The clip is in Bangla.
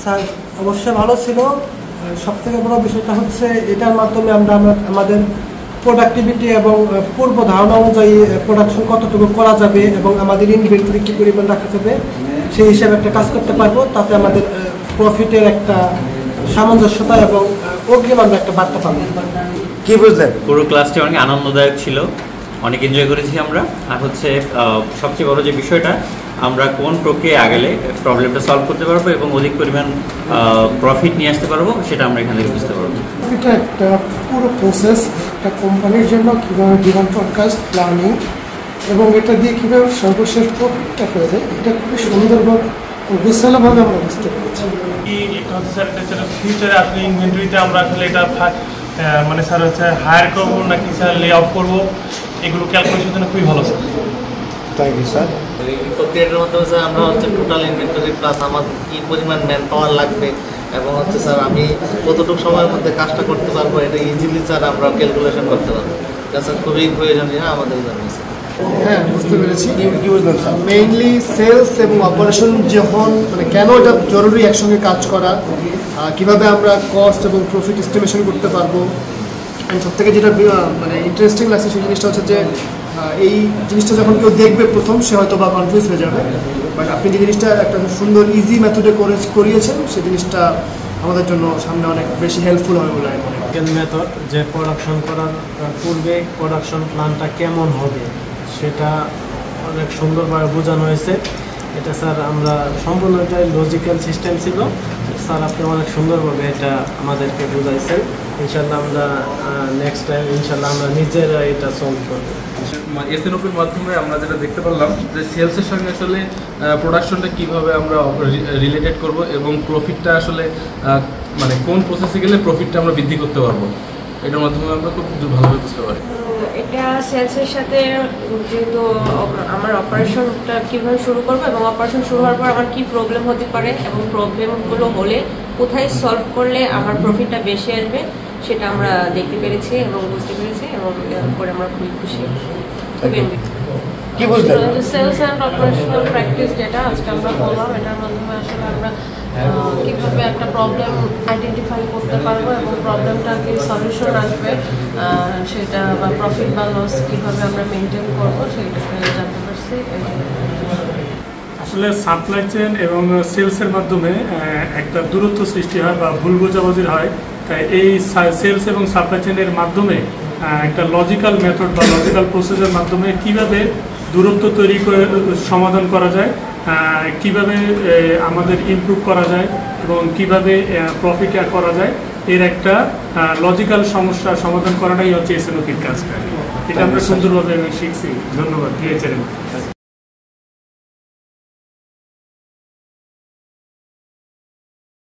স্যার অবশ্যই ভালো ছিল। সবথেকে বড় বিষয়টা হচ্ছে এটার মাধ্যমে আমরা আমাদের প্রোডাক্টিভিটি এবং পূর্ব ধারণা অনুযায়ী প্রোডাকশন কতটুকু করা যাবে এবং আমাদের ইনভেন্টরি কী পরিমাণ রাখা যাবে সেই হিসাবে একটা কাজ করতে পারবো। তাতে আমাদের প্রফিটের একটা সামঞ্জস্যতা এবং অগ্রিম আমরা একটা বার্তা পাবো। কি বুঝলেন? পুরো ক্লাসটি অনেক আনন্দদায়ক ছিল, অনেক এনজয় করেছি আমরা। আর হচ্ছে সবচেয়ে বড় যে বিষয়টা, আমরা কোন প্রক্রিয়া আগেলে প্রবলেমটা সলভ করতে পারবো এবং অধিক পরিমাণ প্রফিট নিয়ে আসতে পারবো সেটা আমরা এখান থেকে বুঝতে পারবো। এটা একটা পুরো প্রসেস, একটা কোম্পানির জন্য কীভাবে ডিমান্ড ফরকাস্ট প্ল্যানিং এবং এটা দিয়ে কীভাবে সর্বশেষ প্রফিটটা হয়ে যায়, এটা খুবই সুন্দরভাবে গোছালোভাবে আমরা বুঝতে পেরেছি। এটা হচ্ছে স্যার, এটা ফিউচারে আসলে ইনভেন্টরিতে আমরা আসলে এটা মানে স্যার হচ্ছে হায়ার করবো নাকি স্যার লে আউট করবো, এগুলো ক্যালকুলেশনের জন্য খুবই ভালো স্যার। Thank you sir. এই প্রক্রিয়াটার মাধ্যমে স্যার আমরা হচ্ছে টোটাল ইনভেন্টরি প্লাস আমার কী পরিমাণ ম্যান পাওয়ার লাগবে এবং হচ্ছে স্যার আমি কতটুকু সময়ের মধ্যে কাজটা করতে পারবো, এটা ইজিলি স্যার আমরা ক্যালকুলেশন করতে পারবো। এটা স্যার খুবই প্রয়োজনীয় আমাদের জন্য স্যার। হ্যাঁ, বুঝতে পেরেছি। কি বুঝলেন স্যার? মেইনলি সেলস এবং অপারেশন যখন মানে কেন এটা জরুরি একসঙ্গে কাজ করা, কিভাবে আমরা কস্ট এবং প্রফিট এস্টিমেশন করতে পারবো। সব থেকে যেটা মানে ইন্টারেস্টিং লাগছে সেই জিনিসটা হচ্ছে যে এই জিনিসটা যখন কেউ দেখবে প্রথম, সে হয়তো বা কনফিউজ হয়ে যাবে, বাট আপনি যে জিনিসটা একটা সুন্দর ইজি মেথডে করিয়েছেন সেই জিনিসটা আমাদের জন্য সামনে অনেক বেশি হেল্পফুল হবে বলে আমি মনে করি। মেথড যে প্রোডাকশন করার পূর্বে প্রোডাকশন প্ল্যানটা কেমন হবে সেটা অনেক সুন্দরভাবে বোঝানো হয়েছে। এটা স্যার আমরা সম্পূর্ণ এটাই লজিক্যাল সিস্টেম ছিল। স্যার আপনি অনেক সুন্দরভাবে এটা আমাদেরকে বোঝাইছেন। ইনশাল্লাহ আমরা নেক্সট টাইম ইনশাল্লাহ আমরা নিজেরা এটা সলভ করব। এসএনওপির মাধ্যমে আমরা যেটা দেখতে পারলাম যে সেলসের সঙ্গে আসলে প্রোডাকশনটা কীভাবে আমরা রিলেটেড করব এবং প্রফিটটা আসলে মানে কোন প্রসেসে গেলে প্রফিটটা আমরা বৃদ্ধি করতে পারবো, এটার মাধ্যমে আমরা খুব ভালোভাবে বুঝতে পারি। এটা সেলসের সাথে যেহেতু আমার অপারেশনটা কীভাবে শুরু করবো এবং অপারেশন শুরু হওয়ার পর আমার কী প্রবলেম হতে পারে এবং প্রবলেমগুলো হলে কোথায় সলভ করলে আমার প্রফিটটা বেশি আসবে সেটা আমরা দেখতে পেরেছি এবং বুঝতে পেরেছি এবং করে আমরা খুবই খুশি। কি বুঝলেন? সেলস অ্যান্ড অপারেশনাল প্র্যাকটিস যেটা আজকে আমরা করলাম, এটার মাধ্যমে আসলে আমরা কীভাবে একটা প্রবলেম আইডেন্টিফাই করতে পারবো এবং প্রবলেমটা কি সলিউশন আসবে সেটা বা প্রফিট বা লস কীভাবে আমরা মেনটেন করবো সেটা জানতে পারছি। আসলে সাপ্লাই চেন এবং সেলসের মাধ্যমে একটা দূরত্ব সৃষ্টি হয় বা ভুল বোঝাবুঝি হয়। তাই এই সেলস এবং সাপ্লাই চেনের মাধ্যমে একটা লজিক্যাল মেথড বা লজিক্যাল প্রসেসের মাধ্যমে কিভাবে দূরত্ব তৈরি করে সমাধান করা যায়, কিভাবে আমাদের ইমপ্রুভ করা যায় এবং কিভাবে প্রফিট করা যায়, এর একটা লজিক্যাল সমস্যার সমাধান করাটাই হচ্ছে এসএনওপির কাজটা। এটা আমরা সুন্দরভাবে শিখছি। ধন্যবাদ।